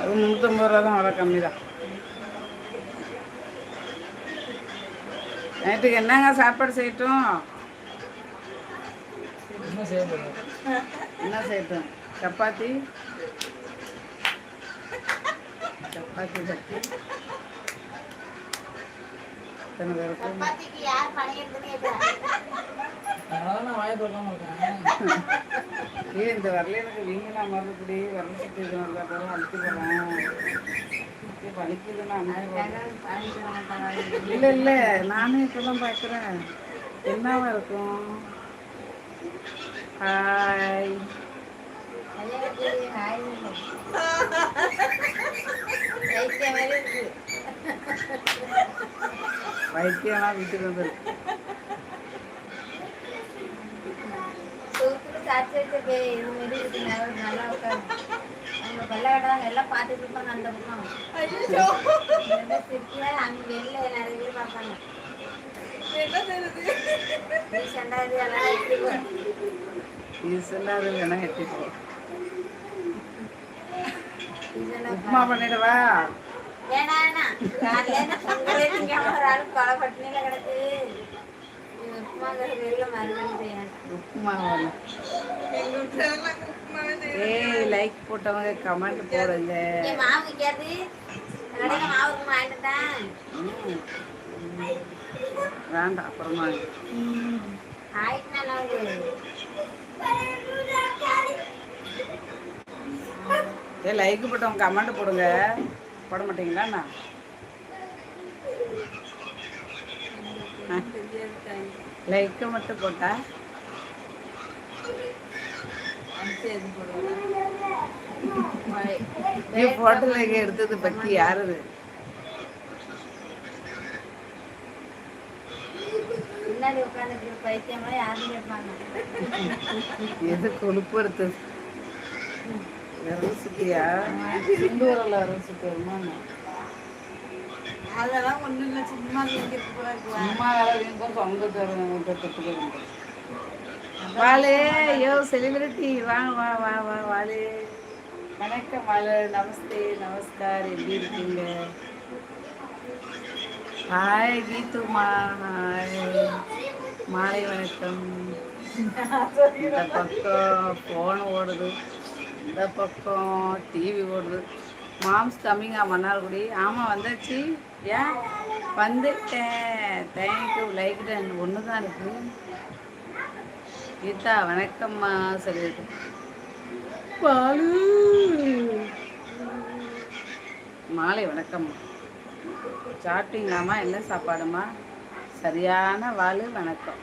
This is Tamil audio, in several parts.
அது 350 ரூபா தான், அவ்வளோ கம்மி தான். நைட்டுக்கு என்னங்க சாப்பாடு செய்யட்டும்? என்ன செய்யட்டும்? சப்பாத்தி சப்பாத்தி பத்தி எத்தனை பேருக்கும் ஏன் இந்த வரல எனக்கு வீங்கினா மறுபடி வரல சுற்றி அழுத்தி போகலாம். வலிக்குதுன்னா இல்லை இல்லை, நானும் இப்போதான் பார்க்குறேன். என்னவா இருக்கும்? ஹாய் வைத்தியம்லாம் வீட்டுக்கு வந்துருக்கு. எல்லாம் பார்த்துட்டு இருப்பாங்க அந்த பக்கம். அங்க வெளில நிறைய பேர் பார்ப்பாங்க. உப்புமா பண்ணிடவா? உப்புமா ஏய், லைக் போட்டவங்க கமெண்ட் போடுங்க. வேண்டாம், அப்புறமா ஏ லைக் போட்டவங்க கமெண்ட் போடுங்க. போட மாட்டீங்களா? லைக்க மட்டும் போட்டா போட்டோ லைக் எடுத்தது பத்தி யாரு? எது கொழுப்பு எடுத்தது? விரல் சுத்தியா? ரெண்டு விரல விரல் சுத்தி வருமா? அதெல்லாம் ஒன்றும் இல்லை, சும்மா சும்மா வீங்கும் சொந்த தட்டுக்கு. வாழே யோ செலிபிரிட்டி, வாங்க வா வா வா வாழே. வணக்கம் வாழ, நமஸ்தே நமஸ்கார், எப்படி இருக்கீங்க? ஹாய் கீதுமா, ஹாய் மாலை வணக்கம். இந்த பக்கம் ஃபோன் ஓடுது, இந்த பக்கம் டிவி ஓடுது. மாம்ஸ் கம்மிங்கா மன்னார்குடி? ஆமாம் வந்தாச்சு. ஏன் வந்துட்டேன். தேங்க்யூ. லைக் டன் ஒன்று தான் இருக்கு. கீதா வணக்கம்மா சொல்லிட்டு பாலு மாலை வணக்கம்மா. சாப்பிட்டீங்களாம்மா? என்ன சாப்பாடுமா? சரியான வாழு வணக்கம்.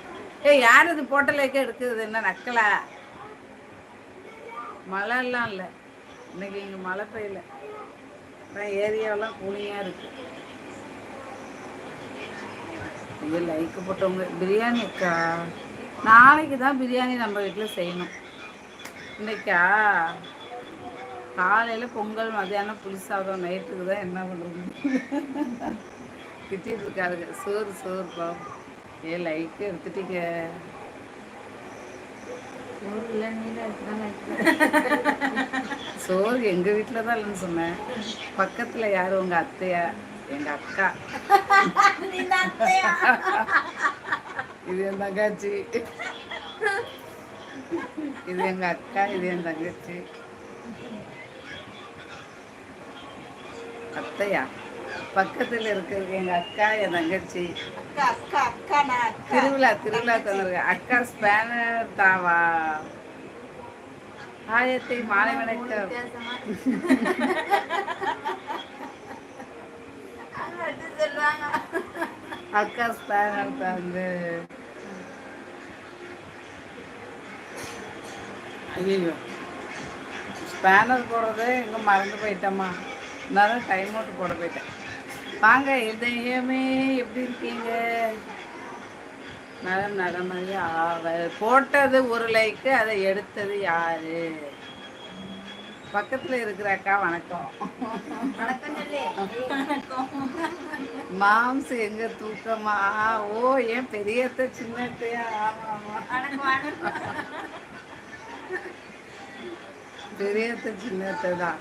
ஏய், யார் இது போட்டலைக்கே எடுக்குது? என்ன நக்கலா? மழைலாம் இல்லை இன்னைக்கு, இங்கே மழை பெய்யல. ஏரியாவெல்லாம் கூலிங்காக இருக்கு. இது லைக் போட்டவங்க பிரியாணி அக்கா, நாளைக்கு தான் பிரியாணி நம்ம வீட்டில் செய்யணும். இன்னைக்கா காலையில் பொங்கல், மதியானம் புளி சாதம், நைட்டுக்கு தான் என்ன பண்ணுறது திட்டிகிட்டு இருக்காருங்க. சோறு சோறுப்பா. ஏன் லைக்கு எடுத்துட்டீங்க? சோறு எங்கள் வீட்டில் தான் இல்லைன்னு சொன்னேன். பக்கத்தில் யார்? உங்கள் அத்தையா? எங்கள் அக்கா. இது என் தங்கச்சி, இது எங்கள் அக்கா, இது என் தங்கச்சி. அத்தையா? பக்கத்தில் இருக்கிறது எங்கள் அக்கா, என் தங்கச்சி. திருவிழா திருவிழா தந்துருக்க அக்கா. ஸ்பேனர் தாவா? ஆயத்தை மாலை வணக்கம். அக்கா ஸ்பேனர் தாங்க. ஐயோ, ஸ்பேனர் போடுறது எங்கே மறந்து போயிட்டம்மா. நான் டைம் அவுட் போட போயிட்டேன். வாங்க இதயமே, எப்படி இருக்கீங்க? நலம் நடமதி போட்டது ஒரு லைக்கு, அதை எடுத்தது யாரு? பக்கத்தில் இருக்கிற அக்கா வணக்கம். மாம்ஸ் எங்க தூக்கமா? ஓ, ஏன் பெரியத்த சின்னத்தையா? ஆமா ஆமா, பெரியத்த சின்னத்தை தான்.